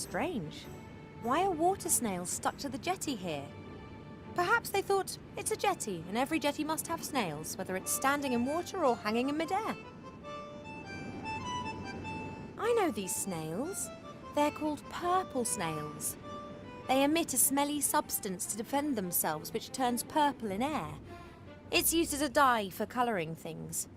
strange. Why are water snails stuck to the jetty here? Perhaps they thought it's a jetty and every jetty must have snails, whether it's standing in water or hanging in midair. I know these snails. They're called purple snails. They emit a smelly substance to defend themselves, which turns purple in air. It's used as a dye for colouring things.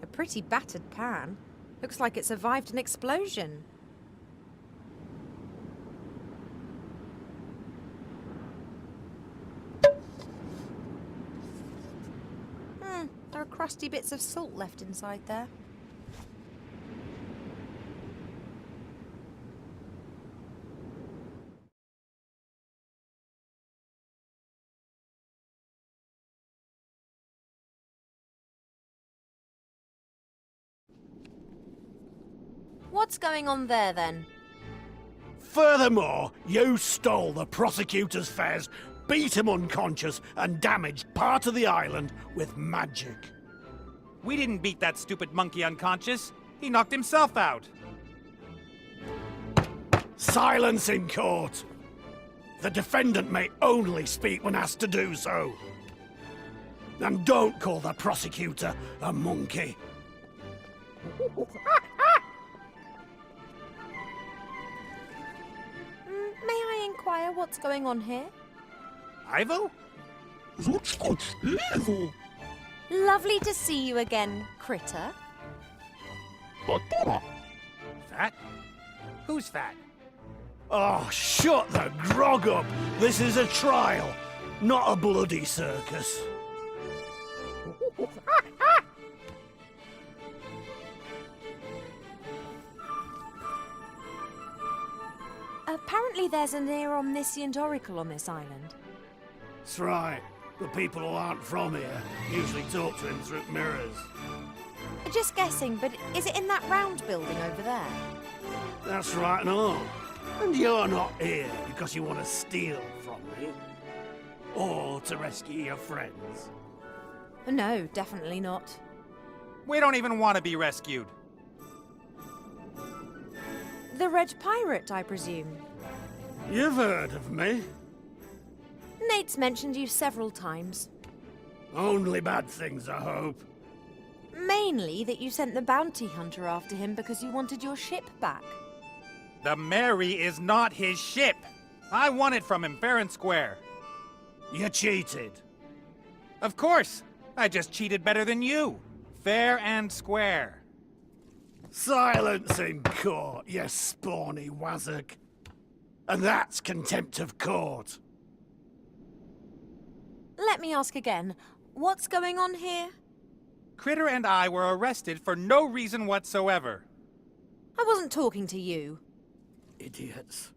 A pretty battered pan. Looks like it survived an explosion. There are crusty bits of salt left inside there. What's going on there, then? Furthermore, you stole the prosecutor's fares, beat him unconscious, and damaged part of the island with magic. We didn't beat that stupid monkey unconscious. He knocked himself out. Silence in court! The defendant may only speak when asked to do so. And don't call the prosecutor a monkey. May I inquire what's going on here? Ivo? Lovely to see you again, Critter. Fat? Who's fat? Oh, shut the grog up! This is a trial, not a bloody circus. Apparently there's a near omniscient oracle on this island. That's right. The people who aren't from here usually talk to him through mirrors. Just guessing, but is it in that round building over there? That's right and all. And you're not here because you want to steal from me. Or to rescue your friends. No, definitely not. We don't even want to be rescued. The Red Pirate, I presume. You've heard of me. Nate's mentioned you several times. Only bad things, I hope. Mainly that you sent the bounty hunter after him because you wanted your ship back. The Mary is not his ship. I won it from him fair and square. You cheated. Of course. I just cheated better than you. Fair and square. Silence in court, you spawny wazzock. And that's contempt of court. Let me ask again, what's going on here? Critter and I were arrested for no reason whatsoever. I wasn't talking to you. Idiots.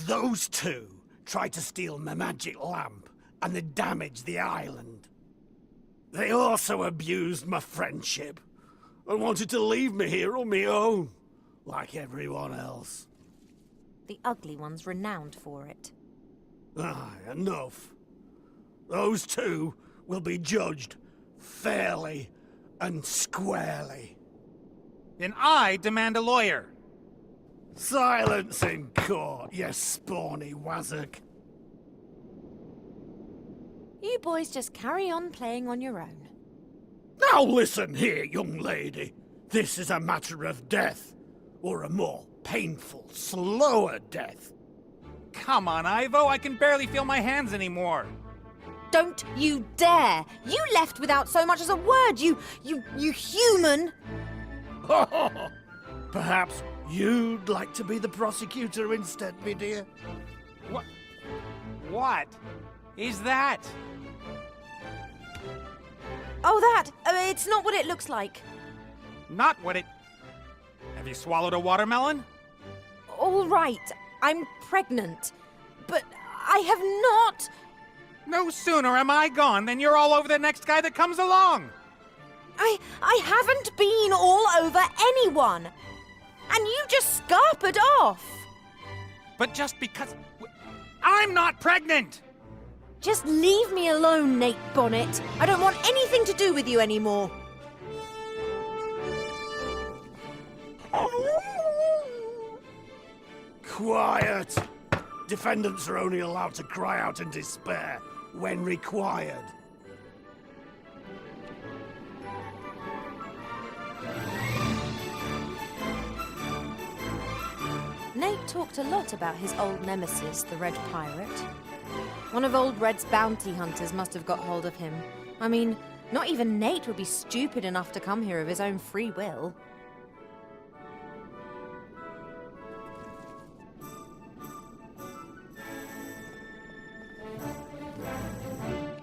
Those two tried to steal my magic lamp and they damaged the island. They also abused my friendship and wanted to leave me here on my own, like everyone else. The ugly one's renowned for it. Aye, enough. Those two will be judged fairly and squarely. Then I demand a lawyer. Silence in court, you spawny wazzock. You boys just carry on playing on your own. Now listen here, young lady. This is a matter of death, or a more painful, slower death. Come on, Ivo. I can barely feel my hands anymore. Don't you dare! You left without so much as a word, you human! Perhaps you'd like to be the prosecutor instead, me dear? What is that? Oh, that! It's not what it looks like. Not what it... Have you swallowed a watermelon? All right, I'm pregnant. But I have not... No sooner am I gone than you're all over the next guy that comes along. I haven't been all over anyone. And you just scarpered off! But just because... I'm not pregnant! Just leave me alone, Nate Bonnet. I don't want anything to do with you anymore. Quiet! Defendants are only allowed to cry out in despair when required. Nate talked a lot about his old nemesis, the Red Pirate. One of Old Red's bounty hunters must have got hold of him. I mean, not even Nate would be stupid enough to come here of his own free will.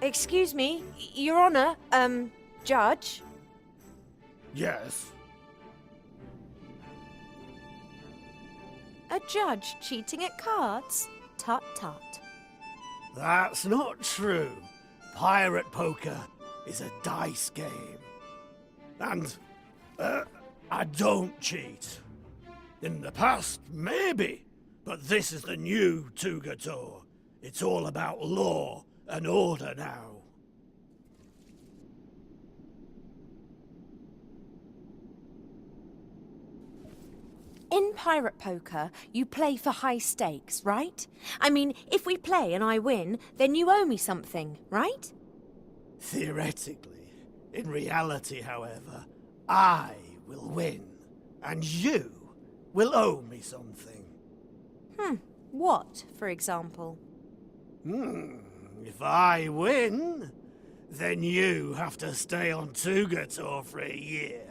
Excuse me, Your Honor, Judge? Yes. A judge cheating at cards? Tut tut. That's not true. Pirate poker is a dice game. And, I don't cheat. In the past, maybe. But this is the new Tuga Tour. It's all about law and order now. In pirate poker, you play for high stakes, right? I mean, if we play and I win, then you owe me something, right? Theoretically. In reality, however, I will win. And you will owe me something. What, for example? If I win, then you have to stay on Tuga Tour for a year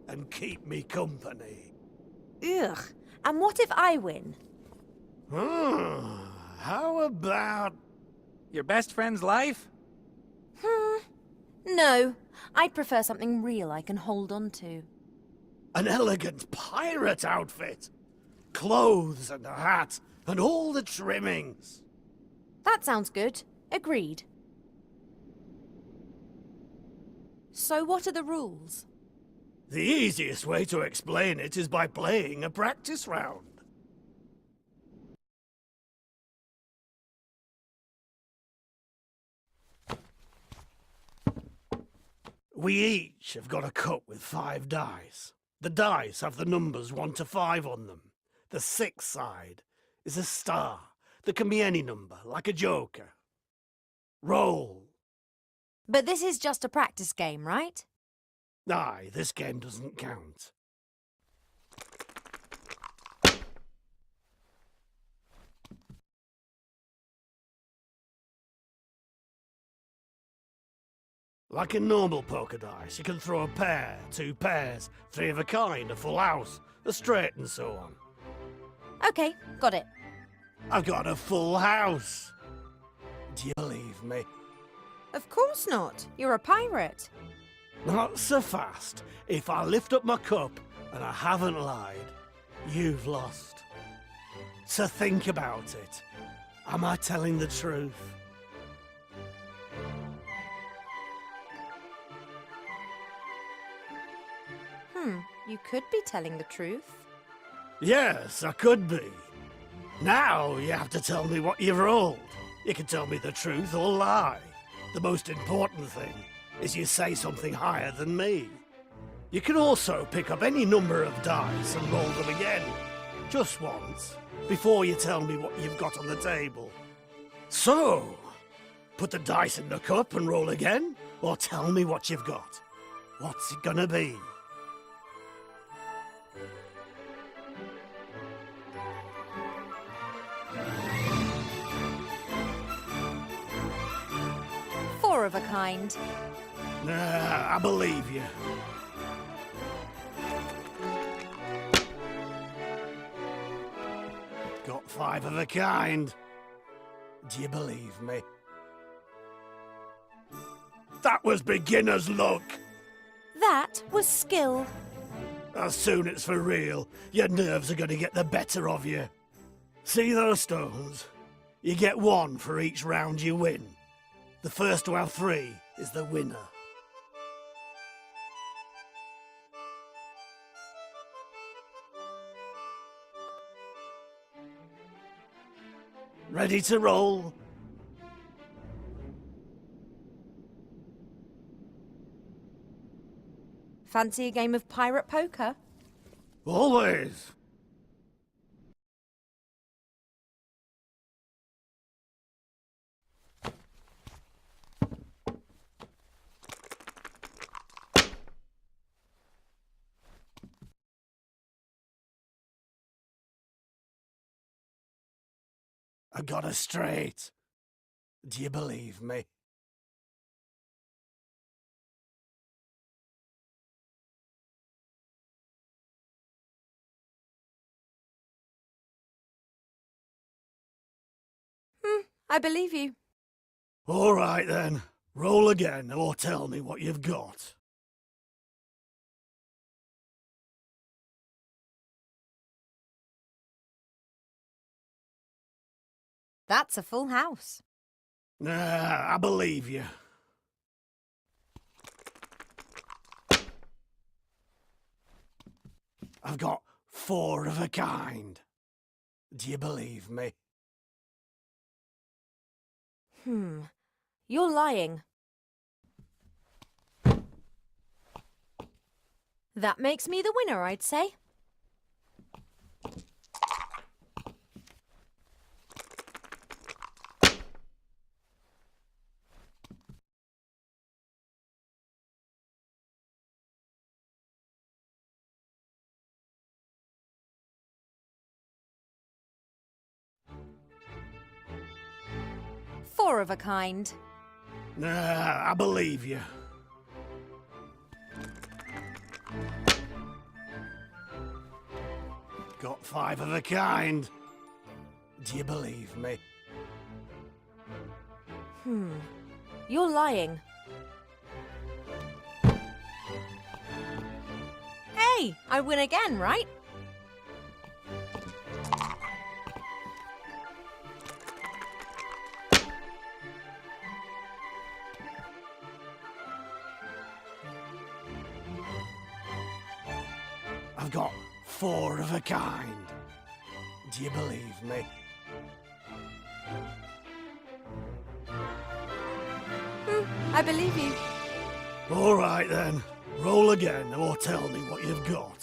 and keep me company. Ugh. And what if I win? How about... Your best friend's life? No. I'd prefer something real I can hold on to. an elegant pirate outfit? Clothes and a hat and all the trimmings. That sounds good. Agreed. So what are the rules? The easiest way to explain it is by playing a practice round. We each have got a cup with 5 dice. The dice have the numbers 1 to 5 on them. The 6th side is a star that can be any number, like a joker. Roll. But this is just a practice game, right? Aye, this game doesn't count. Like in normal poker dice, you can throw a pair, 2 pairs, 3 of a kind, a full house, a straight and so on. Okay, got it. I've got a full house. Do you believe me? Of course not. You're a pirate. Not so fast. If I lift up my cup and I haven't lied, you've lost. So think about it. Am I telling the truth? You could be telling the truth. Yes, I could be. Now you have to tell me what you've rolled. You can tell me the truth or lie. The most important thing is you say something higher than me. You can also pick up any number of dice and roll them again. Just once, before you tell me what you've got on the table. So, put the dice in the cup and roll again, or tell me what you've got. What's it gonna be? Four of a kind. I believe you. Got 5 of a kind. Do you believe me? That was beginner's luck. That was skill. As soon as it's for real, your nerves are going to get the better of you. See those stones? You get 1 for each round you win. The first to have 3 is the winner. Ready to roll? Fancy a game of pirate poker? Always. I got her straight. Do you believe me? I believe you. All right then. Roll again or tell me what you've got. That's a full house. Nah, I believe you. I've got 4 of a kind. Do you believe me? You're lying. That makes me the winner, I'd say. Four of a kind. Nah, I believe you. Got 5 of a kind. Do you believe me? You're lying. Hey, I win again, right? I've got 4 of a kind. Do you believe me? I believe you. All right then. Roll again or tell me what you've got.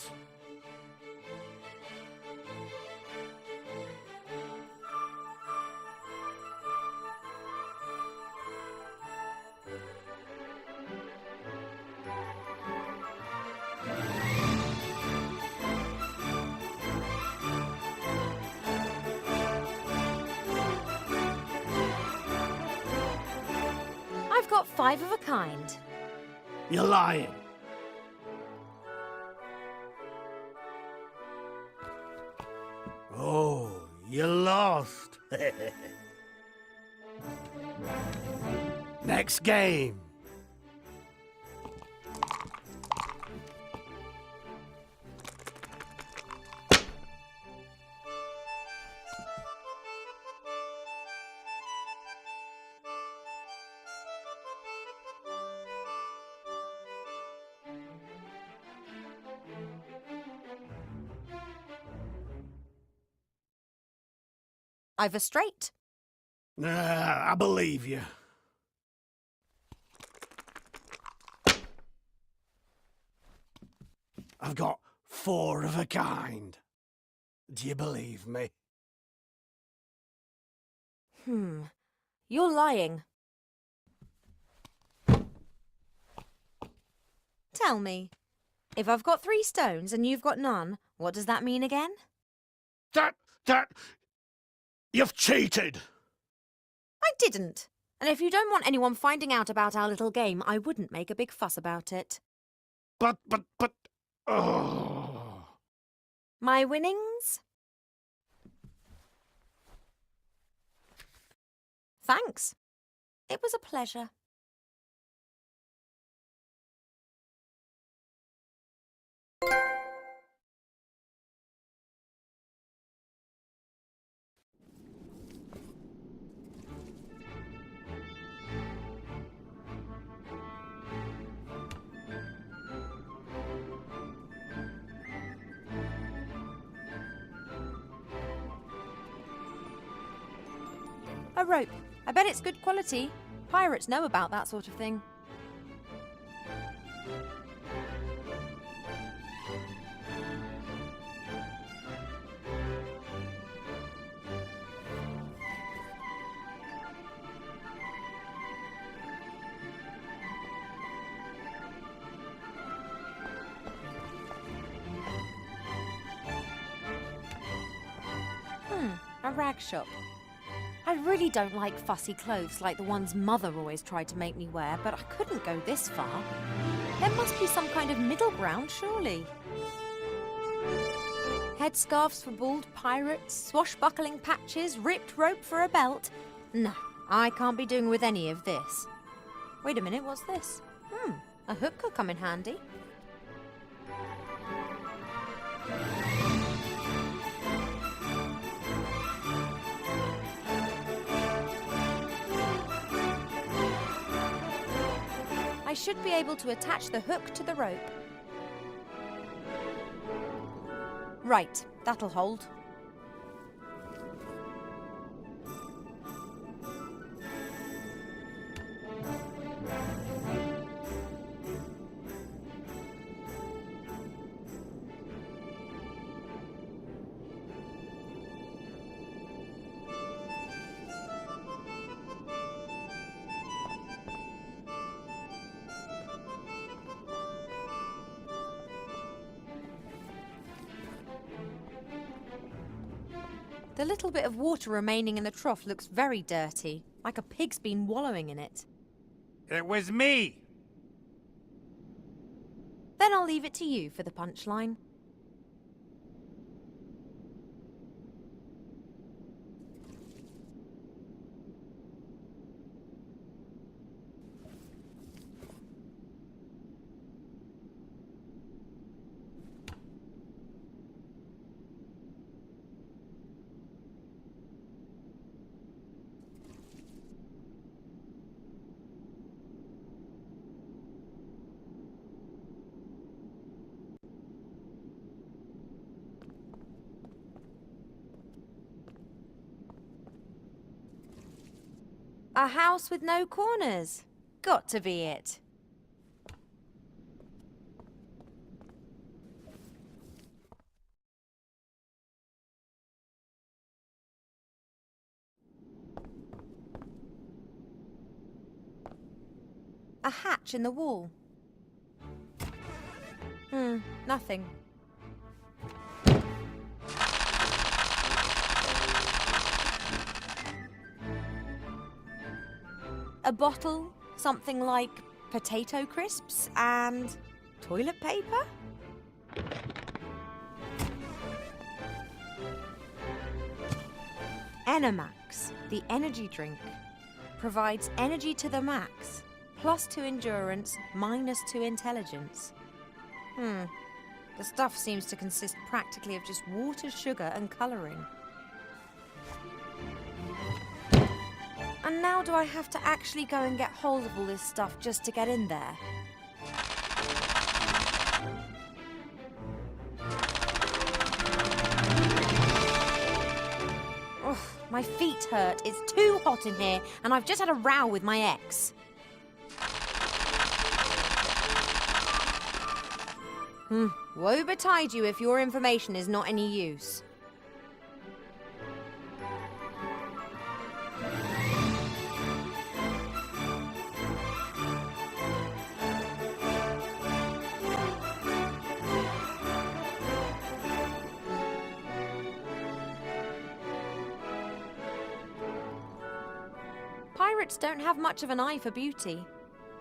I've got 5 of a kind. You're lying. Oh, you lost. Next game. I've a straight. Nah, I believe you. I've got 4 of a kind. Do you believe me? You're lying. Tell me, if I've got 3 stones and you've got none, what does that mean again? You've cheated! I didn't. And if you don't want anyone finding out about our little game, I wouldn't make a big fuss about it. But, oh. My winnings? Thanks. It was a pleasure. A rope. I bet it's good quality. Pirates know about that sort of thing. A rag shop. I really don't like fussy clothes like the ones Mother always tried to make me wear, but I couldn't go this far. There must be some kind of middle ground, surely. Headscarves for bald pirates, swashbuckling patches, ripped rope for a belt. No, I can't be doing with any of this. Wait a minute, what's this? A hook could come in handy. I should be able to attach the hook to the rope. Right, that'll hold. The little bit of water remaining in the trough looks very dirty, like a pig's been wallowing in it. It was me! Then I'll leave it to you for the punchline. A house with no corners. Got to be it. A hatch in the wall. Nothing. A bottle, something like potato crisps and toilet paper? Enemax, the energy drink, provides energy to the max, +2 endurance, -2 intelligence. The stuff seems to consist practically of just water, sugar and colouring. And now do I have to actually go and get hold of all this stuff just to get in there? Ugh, my feet hurt. It's too hot in here, and I've just had a row with my ex. Woe betide you if your information is not any use. Pirates don't have much of an eye for beauty.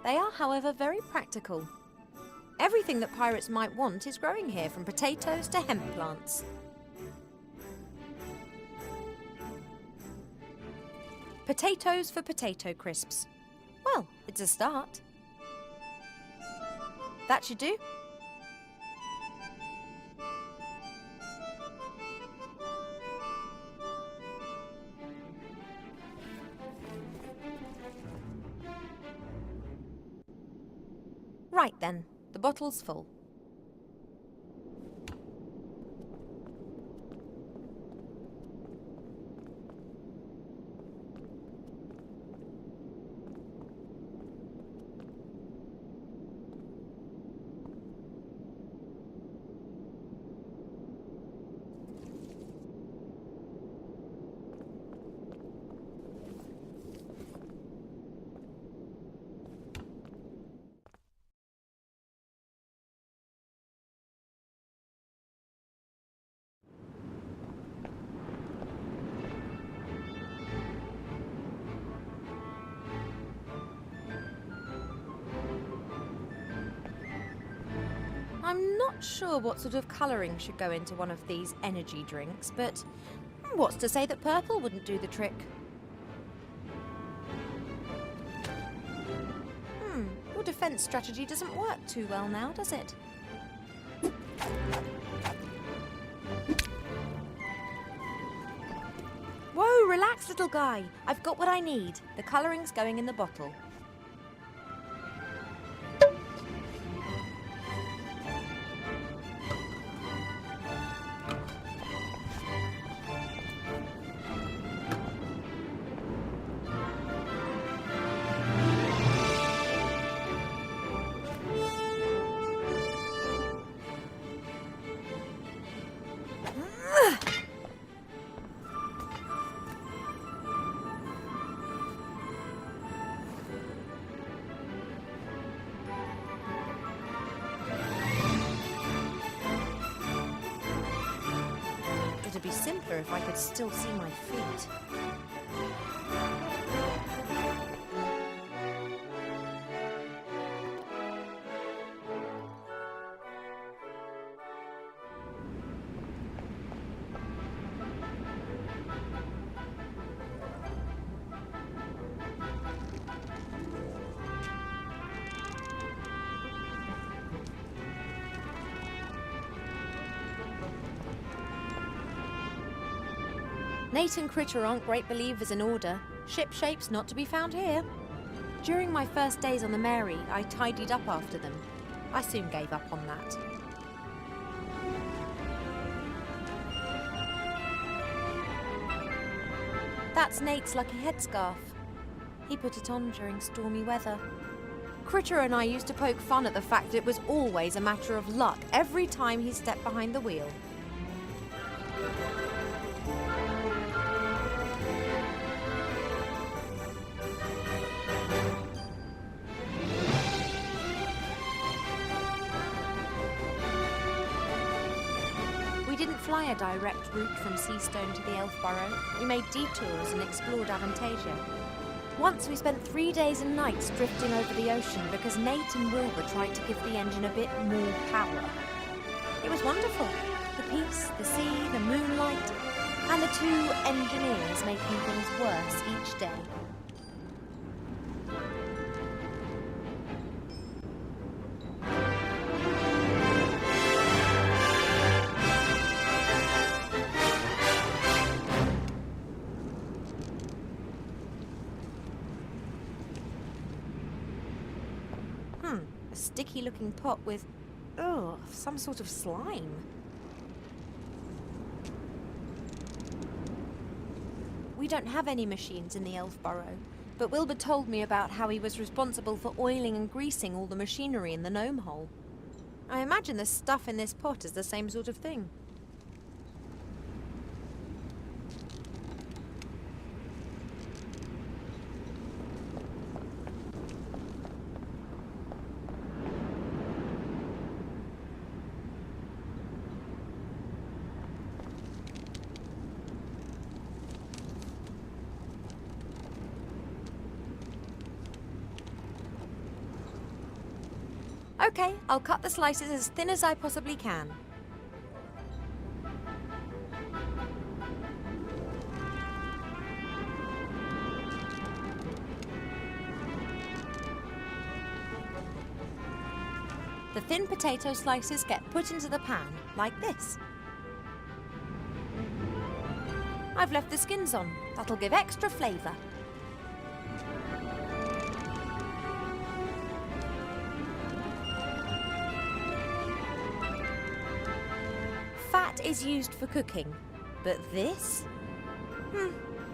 They are, however, very practical. Everything that pirates might want is growing here, from potatoes to hemp plants. Potatoes for potato crisps. Well, it's a start. That should do. Right then, the bottle's full. I'm not sure what sort of colouring should go into one of these energy drinks, but what's to say that purple wouldn't do the trick? Your defence strategy doesn't work too well now, does it? Whoa, relax, little guy. I've got what I need. The colouring's going in the bottle. It'd be simpler if I could still see my feet. Nate and Critter aren't great believers in order. Ship shapes not to be found here. During my first days on the Mary, I tidied up after them. I soon gave up on that. That's Nate's lucky headscarf. He put it on during stormy weather. Critter and I used to poke fun at the fact that it was always a matter of luck every time he stepped behind the wheel. We didn't fly a direct route from Seastone to the Elf Burrow. We made detours and explored Avantasia. Once we spent 3 days and nights drifting over the ocean because Nate and Wilbur tried to give the engine a bit more power. It was wonderful. The peace, the sea, the moonlight, and the 2 engineers making things worse each day. A sticky-looking pot with, some sort of slime. We don't have any machines in the Elf Burrow, but Wilbur told me about how he was responsible for oiling and greasing all the machinery in the gnome hole. I imagine the stuff in this pot is the same sort of thing. Okay, I'll cut the slices as thin as I possibly can. The thin potato slices get put into the pan, like this. I've left the skins on. That'll give extra flavour. Fat is used for cooking, but this?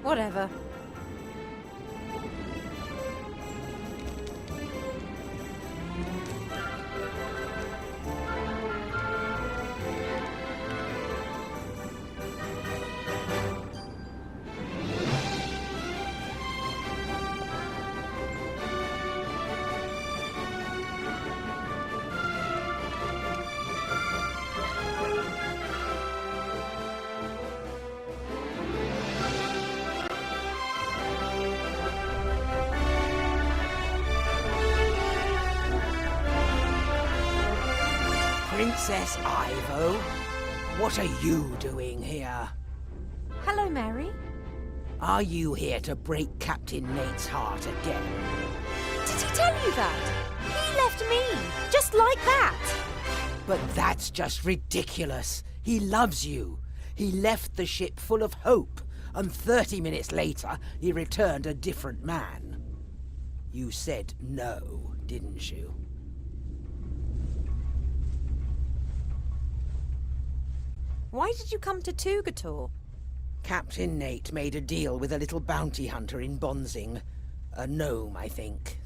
Whatever. Princess Ivo, what are you doing here? Hello, Mary. Are you here to break Captain Nate's heart again? Did he tell you that? He left me, just like that. But that's just ridiculous. He loves you. He left the ship full of hope, and 30 minutes later, he returned a different man. You said no, didn't you? Why did you come to Tugator? Captain Nate made a deal with a little bounty hunter in Bonzing. A gnome, I think.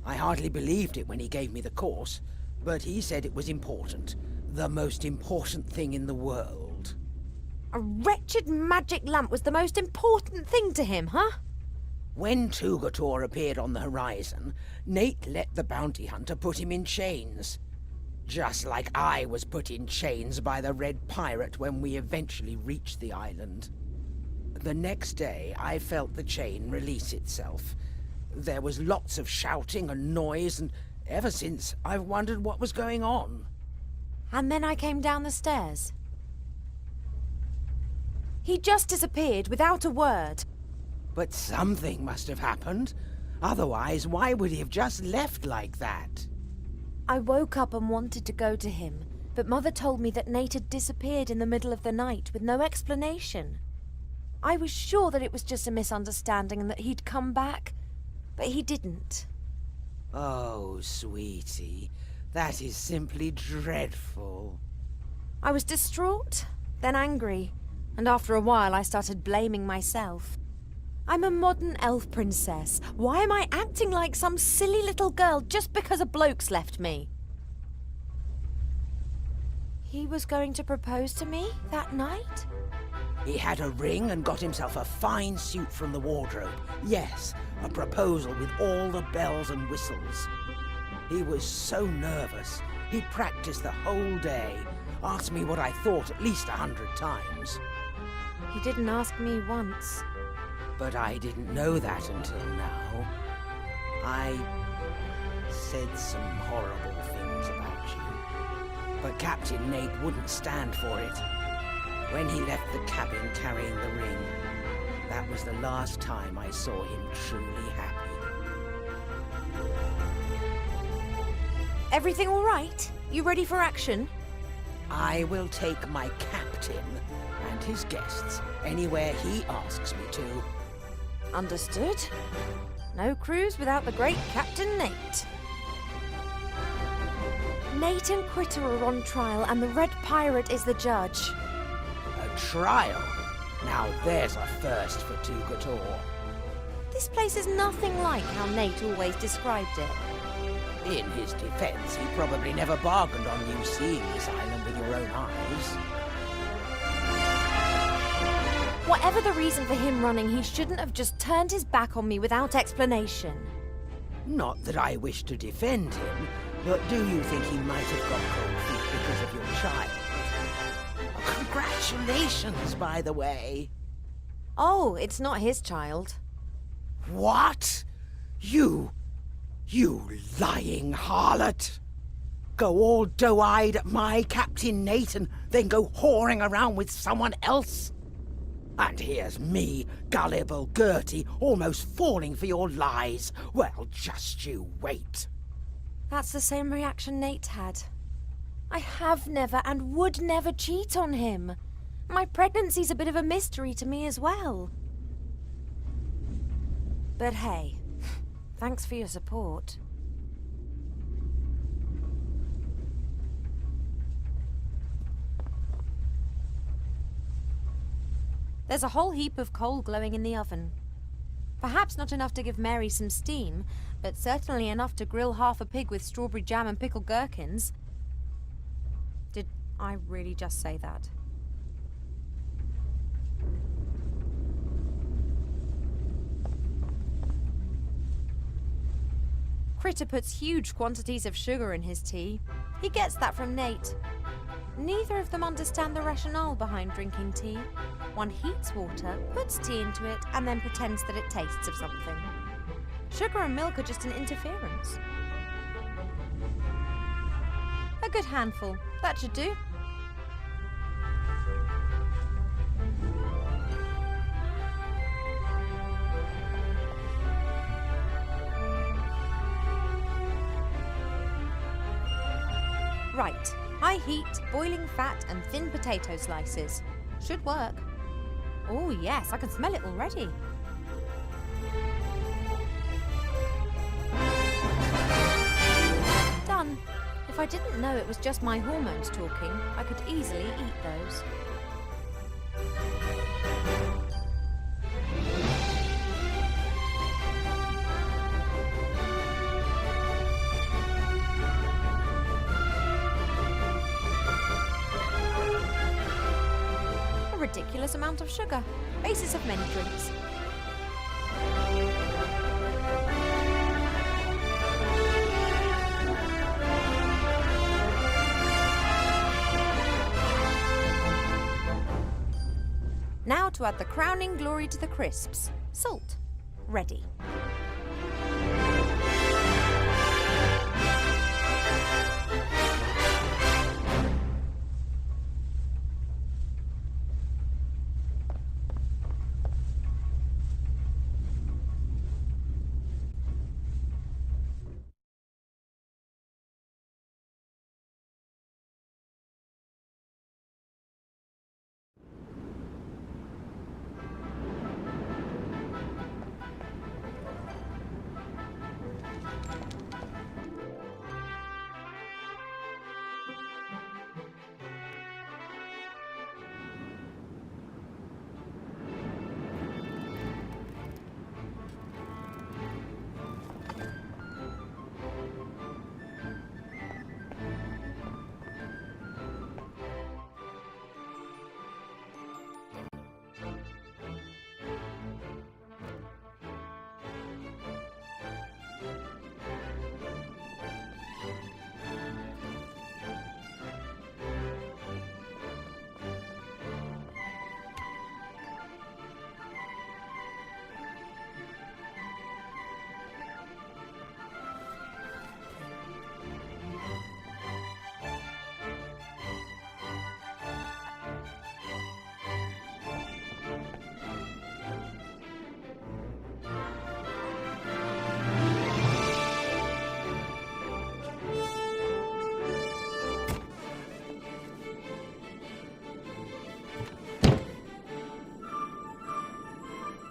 I hardly believed it when he gave me the course, but he said it was important. The most important thing in the world. A wretched magic lamp was the most important thing to him, huh? When Tugator appeared on the horizon, Nate let the bounty hunter put him in chains. Just like I was put in chains by the Red Pirate when we eventually reached the island. The next day, I felt the chain release itself. There was lots of shouting and noise, and ever since, I've wondered what was going on. And then I came down the stairs. He just disappeared without a word. But something must have happened. Otherwise, why would he have just left like that? I woke up and wanted to go to him, but Mother told me that Nate had disappeared in the middle of the night with no explanation. I was sure that it was just a misunderstanding and that he'd come back, but he didn't. Oh, sweetie, that is simply dreadful. I was distraught, then angry, and after a while I started blaming myself. I'm a modern elf princess. Why am I acting like some silly little girl just because a bloke's left me? He was going to propose to me that night? He had a ring and got himself a fine suit from the wardrobe. Yes, a proposal with all the bells and whistles. He was so nervous. He practiced the whole day. Asked me what I thought at least 100 times. He didn't ask me once. But I didn't know that until now. I said some horrible things about you. But Captain Nate wouldn't stand for it. When he left the cabin carrying the ring, that was the last time I saw him truly happy. Everything all right? You ready for action? I will take my captain and his guests anywhere he asks me to. Understood. No cruise without the great Captain Nate. Nate and Critter are on trial and the Red Pirate is the judge. A trial? Now there's a first for Tugator. This place is nothing like how Nate always described it. In his defense, he probably never bargained on you seeing this island with your own eyes. Whatever the reason for him running, he shouldn't have just turned his back on me without explanation. Not that I wish to defend him, but do you think he might have got cold feet because of your child? Congratulations, by the way. Oh, it's not his child. What? You lying harlot! Go all doe-eyed at my Captain Nate and then go whoring around with someone else? And here's me, gullible Gertie, almost falling for your lies. Well, just you wait. That's the same reaction Nate had. I have never and would never cheat on him. My pregnancy's a bit of a mystery to me as well. But hey, thanks for your support. There's a whole heap of coal glowing in the oven. Perhaps not enough to give Mary some steam, but certainly enough to grill half a pig with strawberry jam and pickled gherkins. Did I really just say that? Critter puts huge quantities of sugar in his tea. He gets that from Nate. Neither of them understand the rationale behind drinking tea. One heats water, puts tea into it, and then pretends that it tastes of something. Sugar and milk are just an interference. A good handful. That should do. Right. High heat, boiling fat and thin potato slices. Should work. Oh yes, I can smell it already. Done. If I didn't know it was just my hormones talking, I could easily eat those. A ridiculous amount of sugar. Basis of many drinks. Now to add the crowning glory to the crisps. Salt. Ready.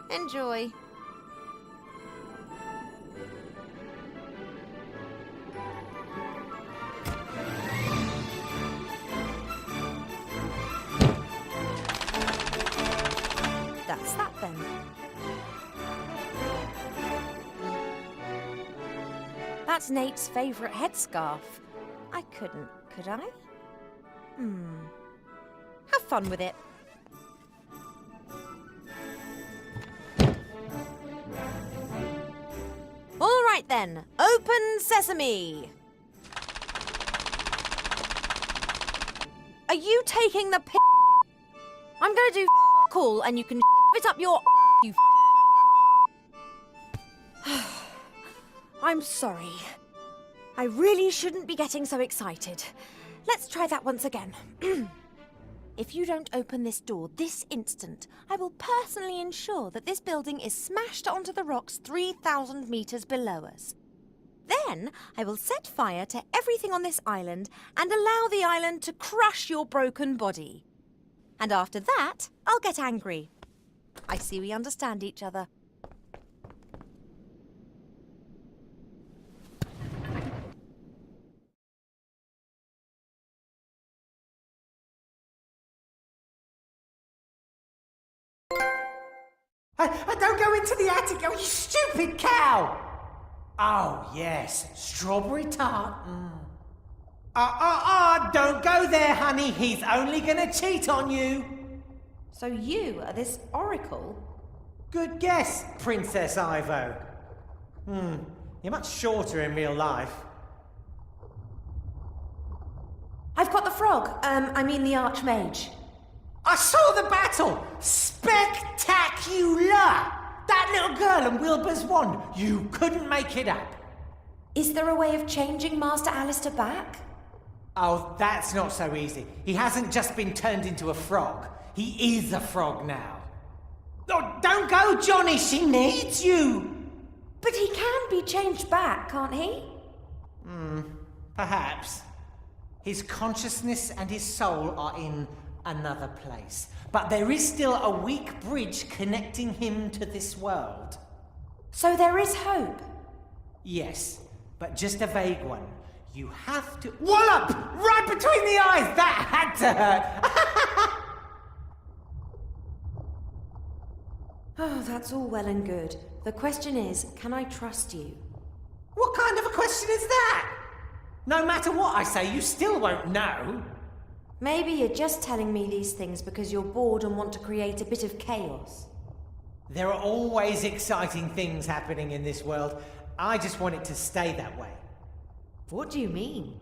Enjoy. That's that then. That's Nate's favourite headscarf. I couldn't, could I? Have fun with it. All right then, open sesame. Are you taking the piss? I'm gonna do call and you can it up your you. I'm sorry. I really shouldn't be getting so excited. Let's try that once again. If you don't open this door this instant, I will personally ensure that this building is smashed onto the rocks 3,000 meters below us. Then I will set fire to everything on this island and allow the island to crush your broken body. And after that, I'll get angry. I see we understand each other. Don't go into the attic, oh, you stupid cow! Oh, yes, strawberry tart. Don't go there, honey. He's only gonna cheat on you. So you are this oracle? Good guess, Princess Ivo. You're much shorter in real life. I've got the frog. I mean the archmage. I saw the battle! Spectacular! That little girl and Wilbur's wand, you couldn't make it up. Is there a way of changing Master Alistair back? Oh, that's not so easy. He hasn't just been turned into a frog. He is a frog now. Oh, don't go, Johnny! She needs you! But he can be changed back, can't he? Perhaps. His consciousness and his soul are in another place. But there is still a weak bridge connecting him to this world. So there is hope. Yes, but just a vague one. You have to... Wallop! Right between the eyes! That had to hurt! Oh, that's all well and good. The question is, can I trust you? What kind of a question is that? No matter what I say, you still won't know. Maybe you're just telling me these things because you're bored and want to create a bit of chaos. There are always exciting things happening in this world. I just want it to stay that way. What do you mean?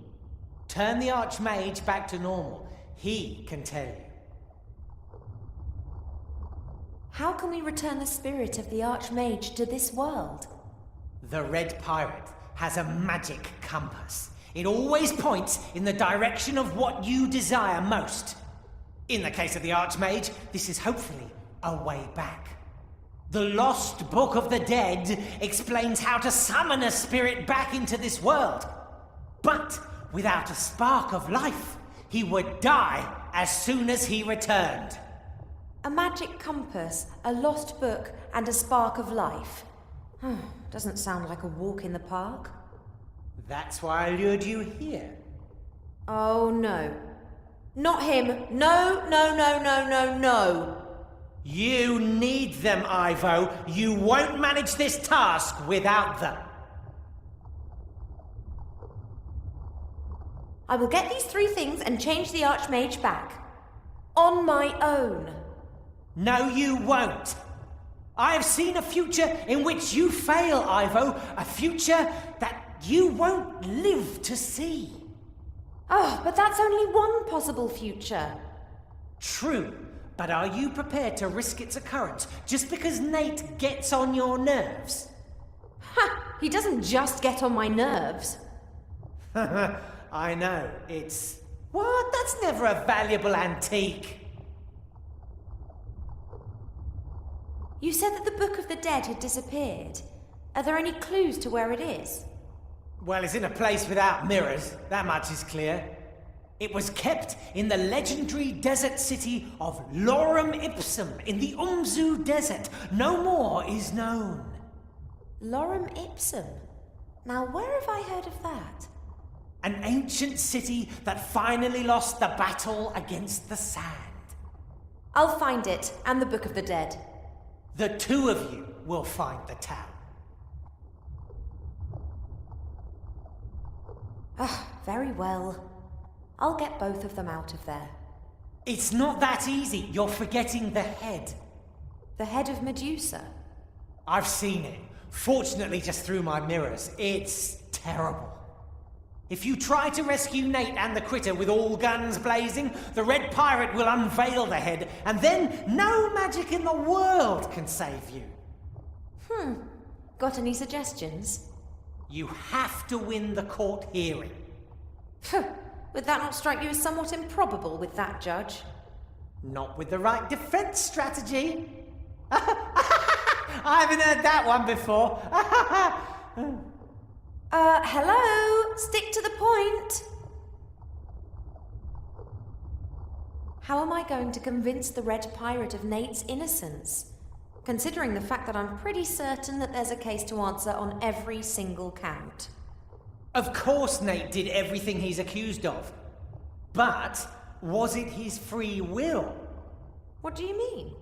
Turn the Archmage back to normal. He can tell you. How can we return the spirit of the Archmage to this world? The Red Pirate has a magic compass. It always points in the direction of what you desire most. In the case of the Archmage, this is hopefully a way back. The Lost Book of the Dead explains how to summon a spirit back into this world. But without a spark of life, he would die as soon as he returned. A magic compass, a lost book, and a spark of life. Doesn't sound like a walk in the park. That's why I lured you here. Oh no. Not him. No, no, no, no, no, no. You need them, Ivo. You won't manage this task without them. I will get these 3 things and change the Archmage back. On my own. No, you won't. I have seen a future in which you fail, Ivo. A future that you won't live to see. Oh, but that's only one possible future. True, but are you prepared to risk its occurrence just because Nate gets on your nerves? Ha! He doesn't just get on my nerves. I know, it's... What? That's never a valuable antique. You said that the Book of the Dead had disappeared. Are there any clues to where it is? Well, it's in a place without mirrors, that much is clear. It was kept in the legendary desert city of Lorem Ipsum in the Umzu Desert. No more is known. Lorem Ipsum? Now, where have I heard of that? An ancient city that finally lost the battle against the sand. I'll find it, and the Book of the Dead. The 2 of you will find the town. Very well. I'll get both of them out of there. It's not that easy. You're forgetting the head. The head of Medusa? I've seen it. Fortunately, just through my mirrors. It's terrible. If you try to rescue Nate and the critter with all guns blazing, the Red Pirate will unveil the head, and then no magic in the world can save you. Got any suggestions? You have to win the court hearing. Would that not strike you as somewhat improbable with that judge? Not with the right defense strategy. I haven't heard that one before. Hello? Stick to the point. How am I going to convince the Red Pirate of Nate's innocence? Considering the fact that I'm pretty certain that there's a case to answer on every single count. Of course Nate did everything he's accused of. But was it his free will? What do you mean?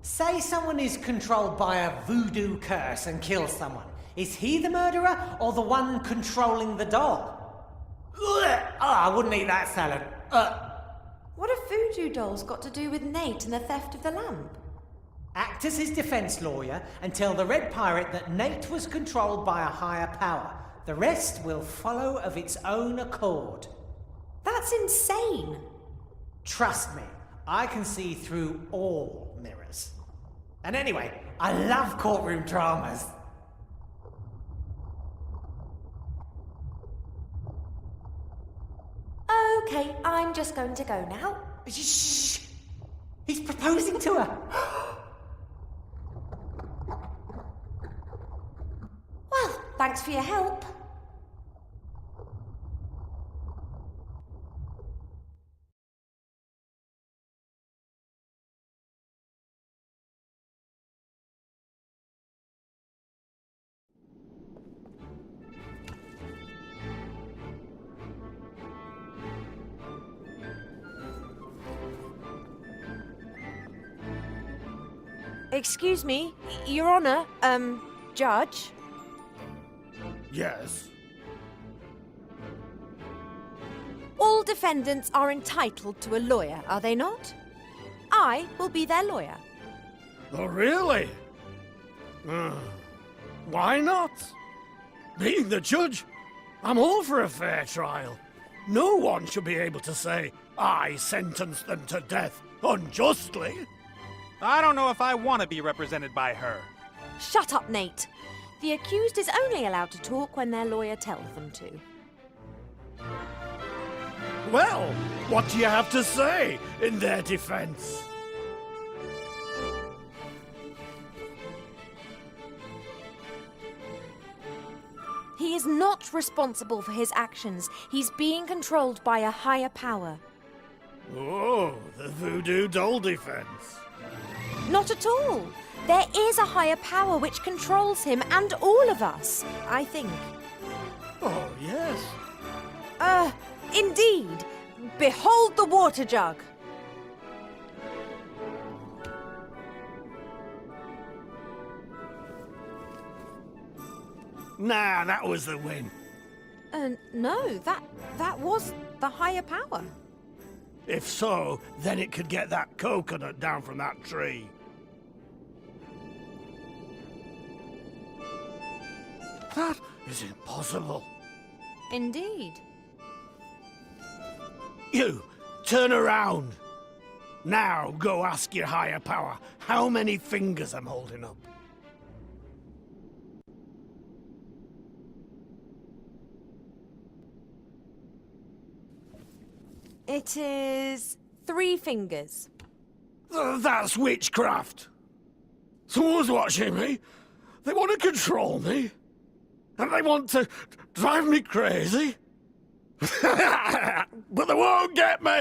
Say someone is controlled by a voodoo curse and kills someone. Is he the murderer or the one controlling the doll? I wouldn't eat that salad. What have voodoo dolls got to do with Nate and the theft of the lamp? Act as his defense lawyer and tell the Red Pirate that Nate was controlled by a higher power. The rest will follow of its own accord. That's insane. Trust me, I can see through all mirrors. And anyway, I love courtroom dramas. Okay, I'm just going to go now. Shh! He's proposing to her. Well, thanks for your help. Excuse me, Your Honor, Judge. Yes. All defendants are entitled to a lawyer, are they not? I will be their lawyer. Oh, really? Why not? Being the judge, I'm all for a fair trial. No one should be able to say, I sentenced them to death unjustly. I don't know if I want to be represented by her. Shut up, Nate. The accused is only allowed to talk when their lawyer tells them to. Well, what do you have to say in their defense? He is not responsible for his actions. He's being controlled by a higher power. Oh, the voodoo doll defense. Not at all. There is a higher power which controls him and all of us, I think. Oh, yes. Indeed. Behold the water jug. Nah, that was the win. No, that was the higher power. If so, then it could get that coconut down from that tree. That is impossible. Indeed. You, turn around. Now go ask your higher power how many fingers I'm holding up. It is 3 fingers. That's witchcraft. Someone's watching me. They want to control me. And they want to drive me crazy. But they won't get me.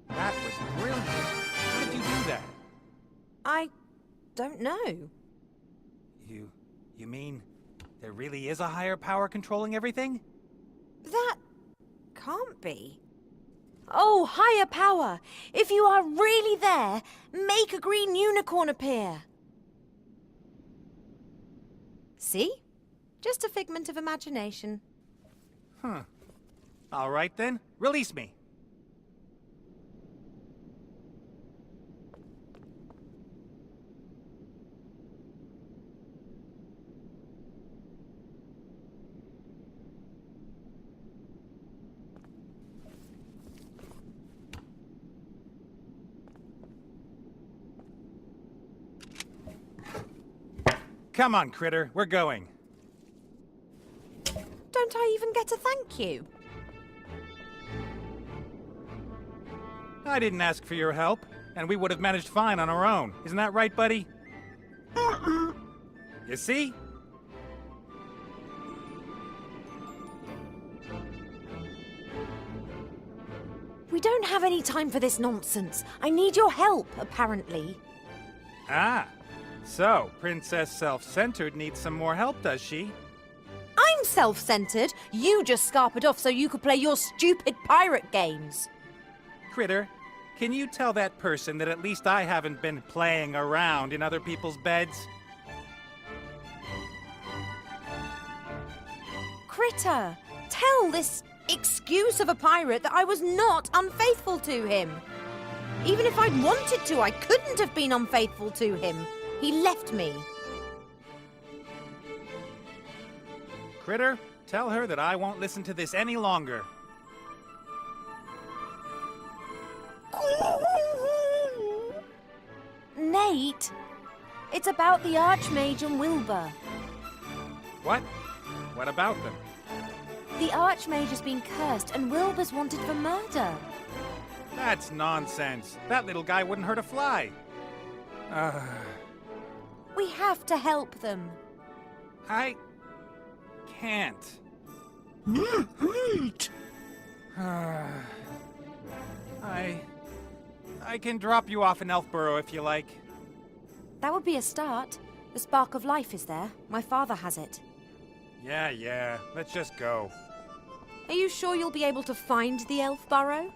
That was brilliant. How did you do that? I don't know. You mean there really is a higher power controlling everything? That can't be. Oh, higher power! If you are really there, make a green unicorn appear. See? Just a figment of imagination. Huh. All right then, release me. Come on, Critter, we're going. Don't I even get a thank you? I didn't ask for your help, and we would have managed fine on our own. Isn't that right, buddy? You see? We don't have any time for this nonsense. I need your help, apparently. Ah, so Princess Self-Centered needs some more help, does she? I'm self-centered. You just scarpered off so you could play your stupid pirate games. Critter, can you tell that person that at least I haven't been playing around in other people's beds? Critter, tell this excuse of a pirate that I was not unfaithful to him. Even if I'd wanted to, I couldn't have been unfaithful to him. He left me. Critter, tell her that I won't listen to this any longer. Nate, it's about the Archmage and Wilbur. What? What about them? The Archmage has been cursed and Wilbur's wanted for murder. That's nonsense. That little guy wouldn't hurt a fly. We have to help them. I can't. I can drop you off in Elfborough if you like. That would be a start. The spark of life is there. My father has it. Yeah. Let's just go. Are you sure you'll be able to find the elf burrow?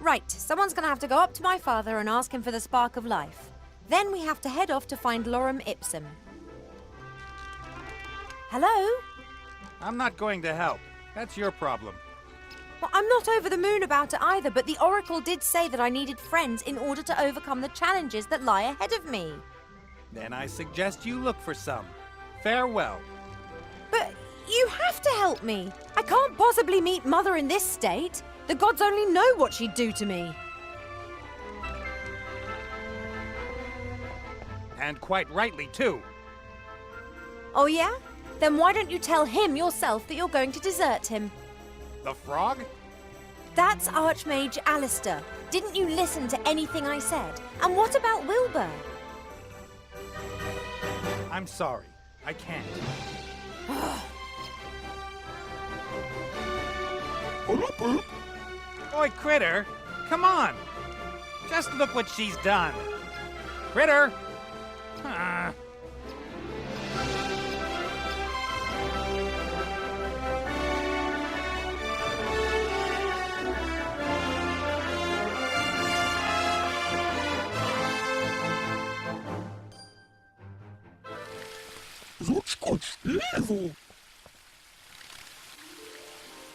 Right, someone's gonna have to go up to my father and ask him for the spark of life. Then we have to head off to find Lorem Ipsum. Hello? I'm not going to help. That's your problem. Well, I'm not over the moon about it either, but the Oracle did say that I needed friends in order to overcome the challenges that lie ahead of me. Then I suggest you look for some. Farewell. But you have to help me. I can't possibly meet Mother in this state. The gods only know what she'd do to me. And quite rightly, too. Oh, yeah? Then why don't you tell him yourself that you're going to desert him? The frog? That's Archmage Alistair. Didn't you listen to anything I said? And what about Wilbur? I'm sorry. I can't. Oi, Critter! Come on! Just look what she's done. Critter!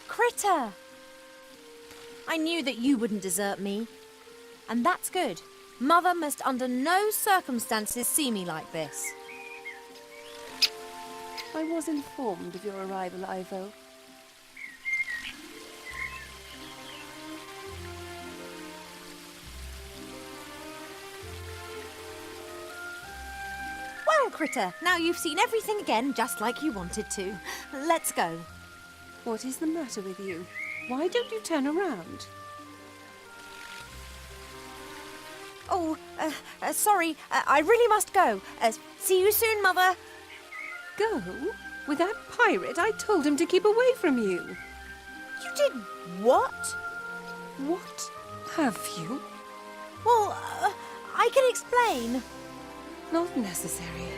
Critter! I knew that you wouldn't desert me. And that's good. Mother must under no circumstances see me like this. I was informed of your arrival, Ivo. Well, Critter, now you've seen everything again just like you wanted to. Let's go. What is the matter with you? Why don't you turn around? Oh, sorry. I really must go. See you soon, Mother. Go? With that pirate, I told him to keep away from you. You did what? What have you? Well, I can explain. Not necessary.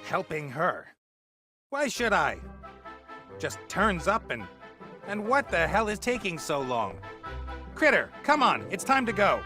Helping her? Why should I? Just turns up and what the hell is taking so long? Critter, come on, it's time to go.